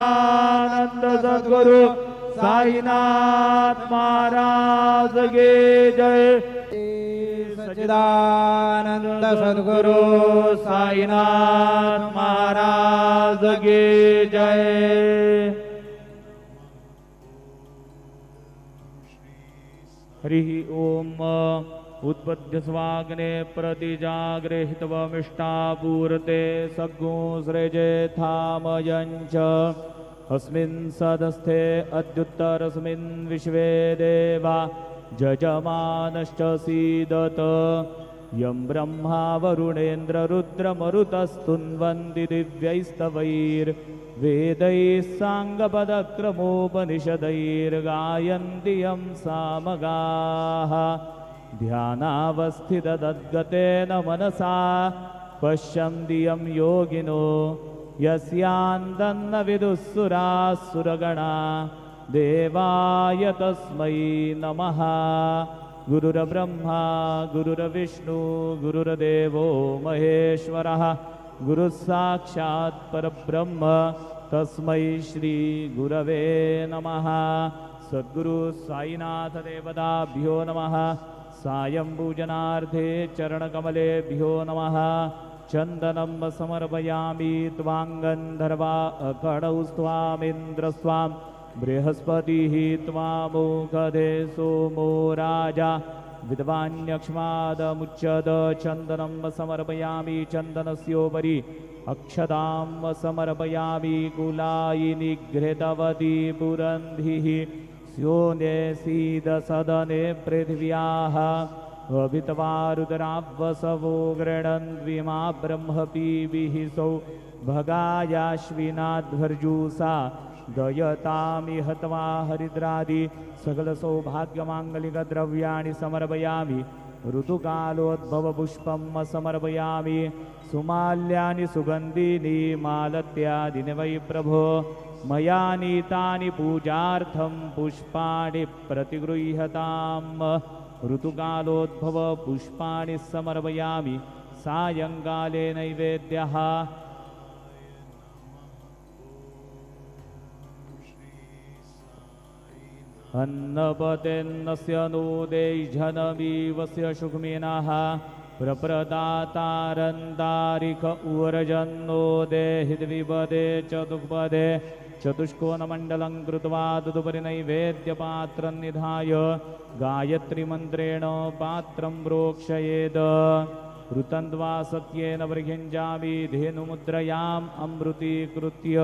आनंद सद्गुरु साईनाथ महाराज की जय। सच्चिदानंद सद्गुरु साईनाथ महाराज की जय। हरि ओम। उत्पद्य स्वाग्ने प्रतिजाग्रे हितवमिष्टापूर्ते सद्गुं सृजे थामयञ्च अस्मिन् सदस्थे अद्युत्तरस्मिन् विश्वे देवा जजमानश्च सीदत यं ब्रह्मा वरुणेन्द्र रुद्रमरुतस्तुन्वन्ति दिव्यैस्तवैर्वेदैः साङ्गपदक्रमोपनिषदैर्गायन्ति यं सामगाः ध्यानावस्थिततद्गतेन मनसा पश्यन्ति यं योगिनो यस्यान्तन्न विदुःसुराः सुरगणा देवाय तस्मै नमः। गुरुर्ब्रह्मा गुरुर्विष्णु गुरुर्देवो महेश्वरः गुरुः साक्षात् परब्रह्म तस्मै श्री गुरवे नमः। सद्गुरु साईनाथ देवताभ्यो नमः। सायं पूजनार्थे चरणकमलेभ्यो नमः। चन्दनं समर्पयामि त्वाङ्गन्धर्वा अकडौ स्वामिन्द्रस्वां बृहस्पतिः त्वामुखदे सोमो राजा विद्वान्यक्ष्मादमुच्यत। चन्दनं समर्पयामि चन्दनस्योपरि अक्षतां समर्पयामि कुलायिनी घृतवती पुरन्धिः स्योने सीदसदने पृथिव्याः अभितवारुद्रावसवो गृणन्त्विमा ब्रह्मपीभिः सौ भगायाश्विनाध्वर्जूषा दयतामि हत्वा हरिद्रादि सकलसौभाग्यमाङ्गलिकद्रव्याणि समर्पयामि। ऋतुकालोद्भवपुष्पं समर्पयामि। सुमाल्यानि सुगन्धीनि मालत्यादीनि वै प्रभो मया नीतानि पूजार्थं पुष्पाणि प्रतिगृह्यताम्। ऋतुकालोद्भवपुष्पाणि समर्पयामि। सायङ्काले नैवेद्यः अन्नपतेन्नस्य नो देशनमीवस्य शुक्मिनः प्रप्रदातारन्तारिक ऊर्जन्नो देहि द्विपदे चतुष्पदे चतुष्कोणमण्डलं कृत्वा तदुपरि नैवेद्यपात्रं निधाय गायत्रीमन्त्रेण पात्रं प्रोक्षयेत्। ऋतन्त्वा सत्येन बर्हिञ्जामि धेनुमुद्रयाम् अमृतीकृत्य।